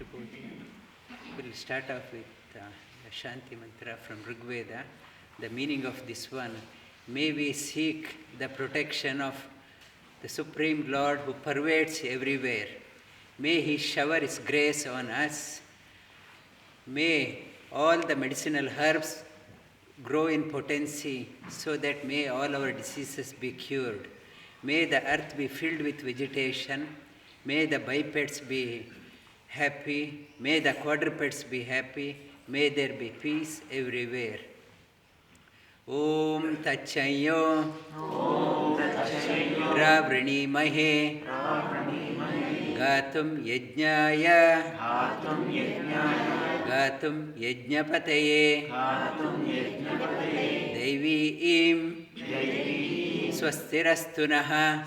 Shubhodaya. We'll start off with the Shanti Mantra from Rigveda. The meaning of this one: may we seek the protection of the Supreme Lord who pervades everywhere. May He shower His grace on us. May all the medicinal herbs grow in potency so that may all our diseases be cured. May the earth be filled with vegetation. May the bipeds be happy. May the quadrupeds be happy. May there be peace everywhere. Om Tachayyo Ravrini Gatum Yajnaya Gatum Yajnapataye Devi Im Swastirastunaha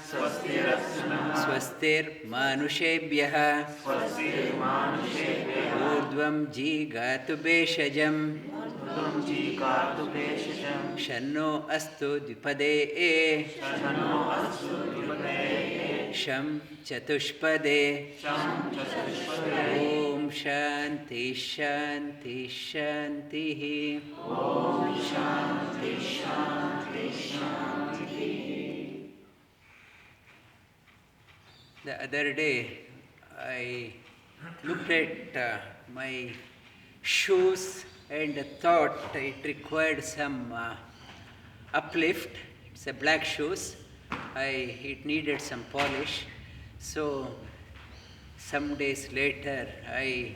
Swastir Manushebhyaha Urdhvam Ji Gatu Beshajam Shanno Astu Dvipade Sham Chatushpade Om Shanti Shanti Shanti Om Shanti Shanti Shanti. The other day I looked at my shoes and thought it required some uplift. It's a black shoes. It needed some polish. So some days later I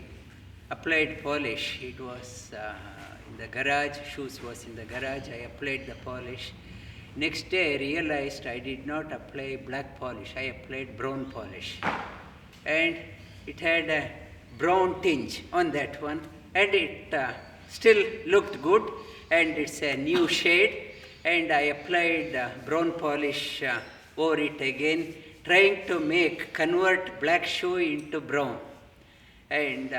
applied polish. It was in the garage. Shoes was in the garage. I applied the polish. Next day I realized I did not apply black polish. I applied brown polish. And it had a brown tinge on that one. And it still looked good. And it's a new shade. And I applied brown polish over it again, trying to convert black shoe into brown. And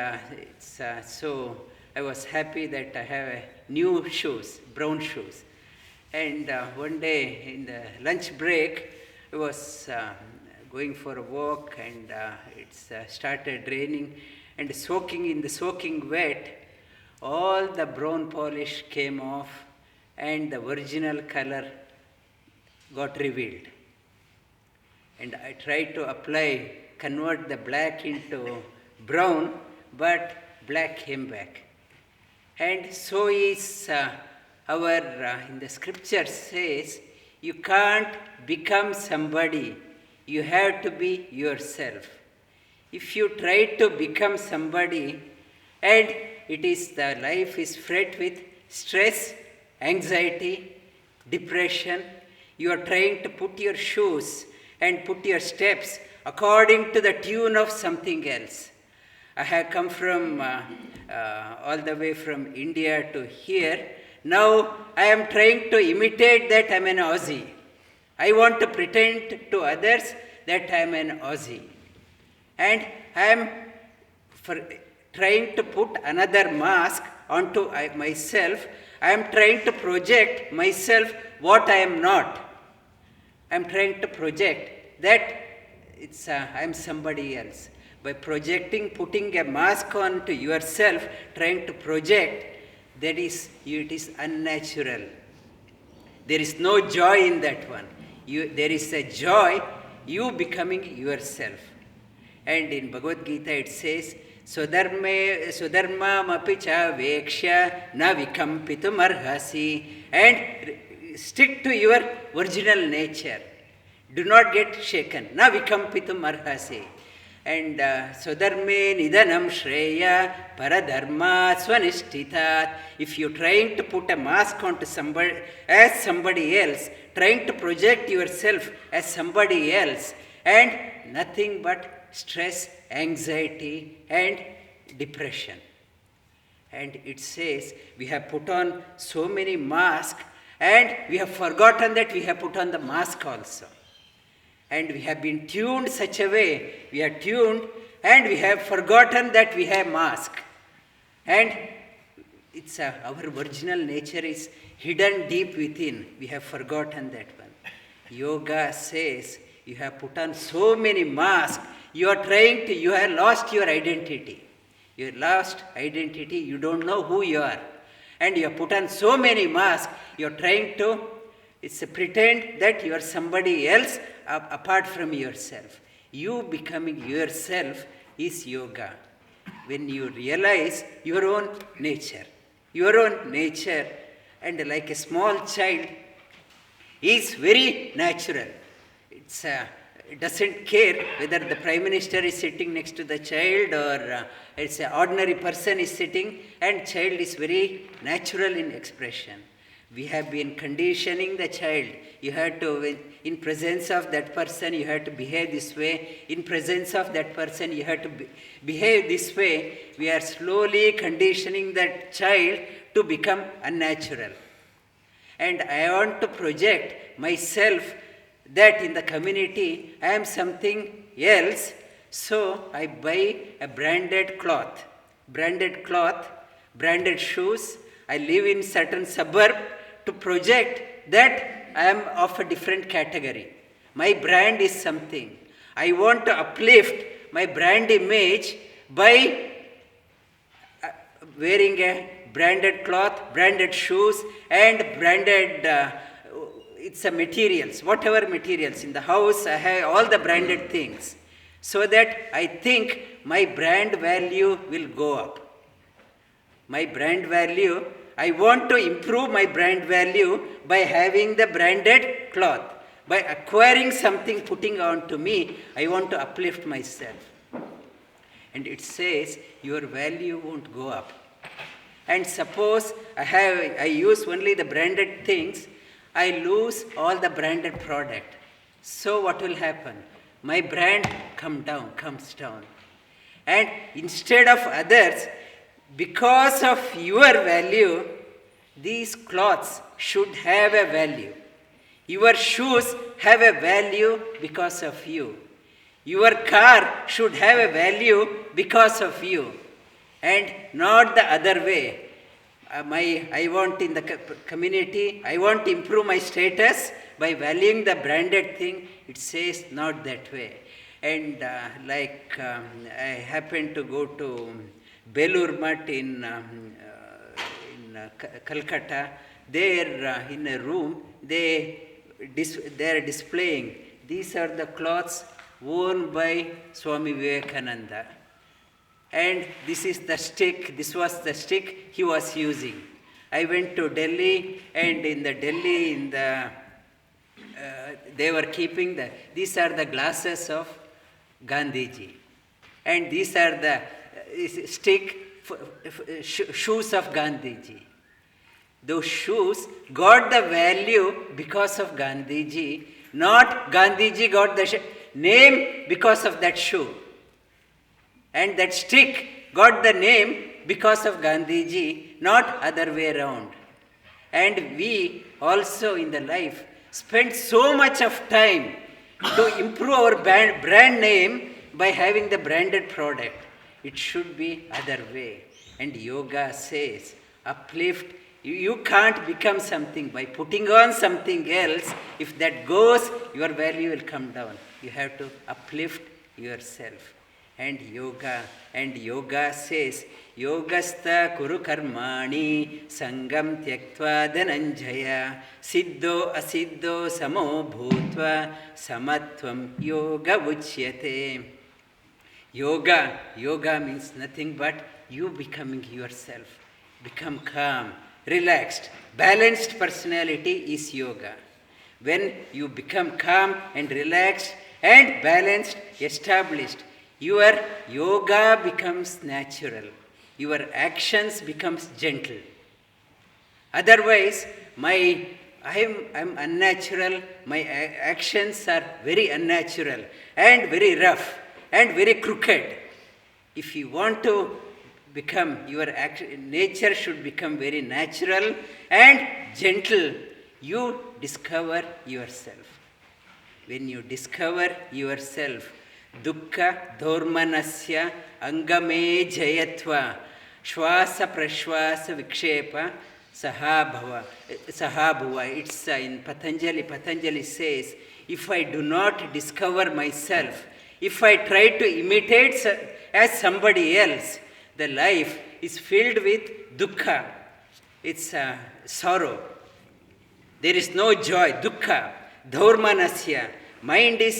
so I was happy that I have new shoes, brown shoes. And one day in the lunch break, I was going for a walk, and it started raining, and in the soaking wet, all the brown polish came off, and the original color got revealed. And I tried to convert the black into brown, but black came back. And so is in the scripture says, you can't become somebody, you have to be yourself. If you try to become somebody, and the life is fraught with stress, anxiety, depression, you are trying to put your shoes and put your steps according to the tune of something else. I have come from all the way from India to here. Now I am trying to imitate that I am an Aussie. I want to pretend to others that I am an Aussie. And I am trying to put another mask onto myself. I am trying to project myself what I am not. I am trying to project that I am somebody else. By putting a mask onto yourself, trying to project, it is unnatural. There is no joy in that one. There is a joy, you becoming yourself. And in Bhagavad Gita it says, Swadharma mapicha veksha na vikampitum arhasi. And stick to your original nature. Do not get shaken. Na vikampitum arhasi. And Swadharme nidanam shreya paradharma swanishtitat. If you're trying to put a mask onto somebody else, trying to project yourself as somebody else, and nothing but stress, anxiety, and depression. And it says we have put on so many masks, and we have forgotten that we have put on the mask also. And we have been tuned such a way, we are tuned, and we have forgotten that we have mask. And our original nature is hidden deep within. We have forgotten that one. Yoga says you have put on so many masks. You have lost your identity. You lost identity, you don't know who you are. And you have put on so many masks, you are trying to pretend that you are somebody else apart from yourself. You becoming yourself is yoga. When you realize your own nature, and like a small child is very natural. It doesn't care whether the Prime Minister is sitting next to the child or it's an ordinary person is sitting, and child is very natural in expression. We have been conditioning the child. You have to, in presence of that person, you have to behave this way. In presence of that person, you have to behave this way. We are slowly conditioning that child to become unnatural. And I want to project myself that in the community I am something else, so I buy a branded cloth, branded shoes. I live in certain suburb to project that I am of a different category. My brand is something. I want to uplift my brand image by wearing a branded cloth, branded shoes, and branded it's a materials, whatever materials. In the house, I have all the branded things, so that I think my brand value will go up. My brand value, I want to improve my brand value by having the branded cloth. By acquiring something, putting on to me, I want to uplift myself. And it says, your value won't go up. And suppose I use only the branded things, I lose all the branded product. So what will happen? My brand comes down. And instead of others, because of your value, these clothes should have a value. Your shoes have a value because of you. Your car should have a value because of you. And not the other way. I want in the community, I want to improve my status by valuing the branded thing. It says not that way. And I happened to go to Belur Mutt in Calcutta. There in a room, they are displaying, these are the clothes worn by Swami Vivekananda. And this is the stick, this was the stick he was using. I went to Delhi, and in Delhi, they were keeping these are the glasses of Gandhiji. And these are the shoes of Gandhiji. Those shoes got the value because of Gandhiji, not Gandhiji got the name because of that shoe. And that stick got the name because of Gandhiji, not other way around. And we also in the life spend so much of time to improve our brand name by having the branded product. It should be other way. And yoga says, uplift. You can't become something by putting on something else. If that goes, your value will come down. You have to uplift yourself. And yoga says, Yogastha kuru karmani sangam tyaktva dhananjaya siddho asiddho samo bhutva samatvam yoga uchyate. Yoga means nothing but you becoming yourself. Become calm, relaxed, balanced personality is yoga. When you become calm and relaxed and balanced, established, your yoga becomes natural. Your actions becomes gentle. Otherwise, I'm unnatural. My actions are very unnatural and very rough and very crooked. If you want to become, your nature should become very natural and gentle. You discover yourself. When you discover yourself, dukkha dhormanasya angame jayatva shwasa prashwasa vikshepa sahabhava. It's in Patanjali. Patanjali says, if I do not discover myself, if I try to imitate as somebody else, the life is filled with dukkha. It's sorrow. There is no joy, dukkha, dhaurmanasya. Mind is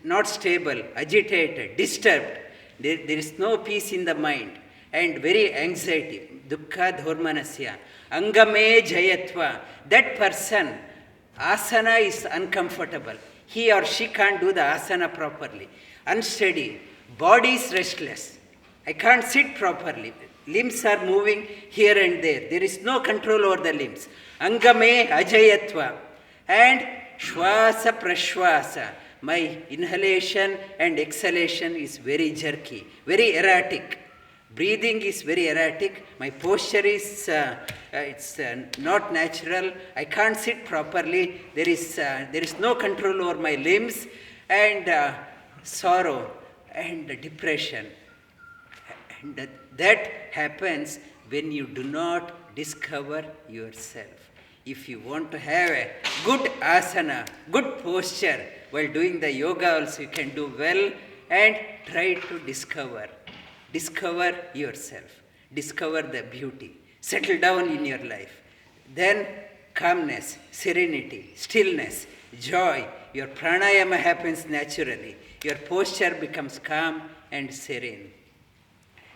not stable, agitated, disturbed. There is no peace in the mind and very anxiety. Dukkha, dhaurmanasya. Angame jayatva. That person, asana is uncomfortable. He or she can't do the asana properly. Unsteady. Body is restless. I can't sit properly. Limbs are moving here and there. There is no control over the limbs. Angame ajayatva. And shwasa prashwasa. My inhalation and exhalation is very jerky, very erratic. Breathing is very erratic. My posture is not natural. I can't sit properly. There is no control over my limbs, and sorrow and depression. And that happens when you do not discover yourself. If you want to have a good asana, good posture, while doing the yoga also you can do well, and try to discover yourself, discover the beauty, settle down in your life. Then calmness, serenity, stillness, joy, your pranayama happens naturally, your posture becomes calm and serene.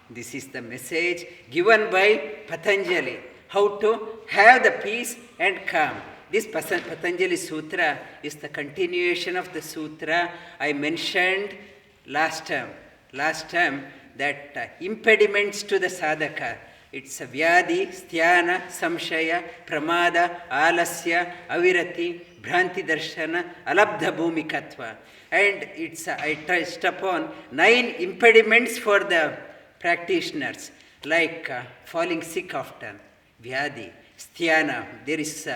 This is the message given by Patanjali, how to have the peace and calm. This Patanjali Sutra is the continuation of the sutra I mentioned last time that impediments to the sadhaka. It's vyadi, sthana, samshaya, pramada, alasya, avirati, bhranti darshana, alabdha bhumikatva. And I touched upon 9 impediments for the practitioners, like falling sick often, vyadi, sthana, there is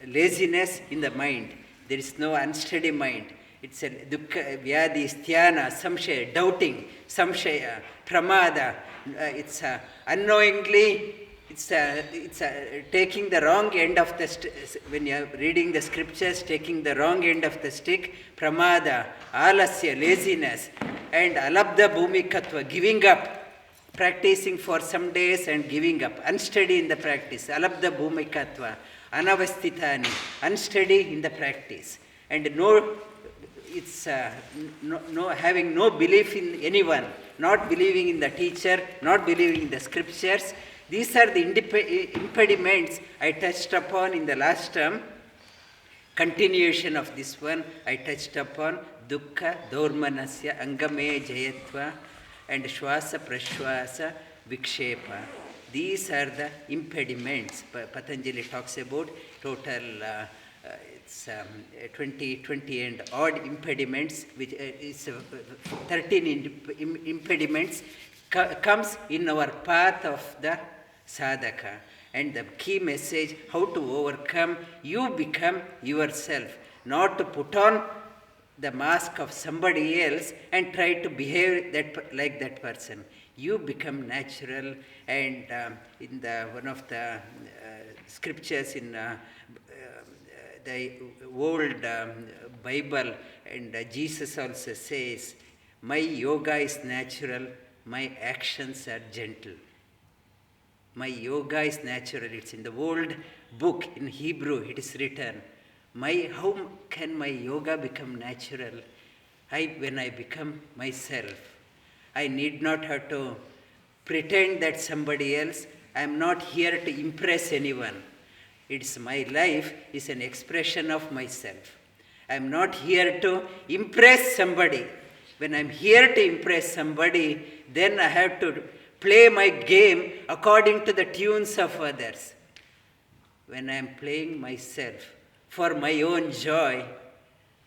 laziness in the mind, there is no unsteady mind. It's a dukkha, vyadi, sthana, samshaya, doubting, samshaya, pramada. It's unknowingly, it's taking the wrong end of the when you are reading the scriptures, taking the wrong end of the stick. Pramada, alasya, laziness, and alabdha bhumikatva, giving up. Practicing for some days and giving up, unsteady in the practice, alabdha bhumikatva, anavastitani, unsteady in the practice, and having no belief in anyone, not believing in the teacher, not believing in the scriptures. These are the impediments I touched upon in the last term. Continuation of this one, I touched upon dukkha, dhaurmanasya, angame jayatva, and shwasa prashwasa vikshepa. These are the impediments Patanjali talks about. Total it's 20 and odd impediments, which is 13 impediments comes in our path of the sadhaka. And the key message, how to overcome, you become yourself, not to put on the mask of somebody else and try to behave like that person. You become natural, and in one of the scriptures in the old Bible, and Jesus also says, my yoga is natural, my actions are gentle. My yoga is natural. It's in the old book in Hebrew, it is written. How can my yoga become natural? When I become myself. I need not have to pretend that somebody else. I am not here to impress anyone. My life is an expression of myself. I am not here to impress somebody. When I am here to impress somebody, then I have to play my game according to the tunes of others. When I am playing myself for my own joy,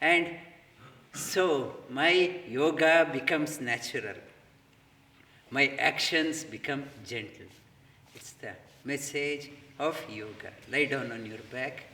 and so my yoga becomes natural. My actions become gentle. It's the message of yoga. Lie down on your back.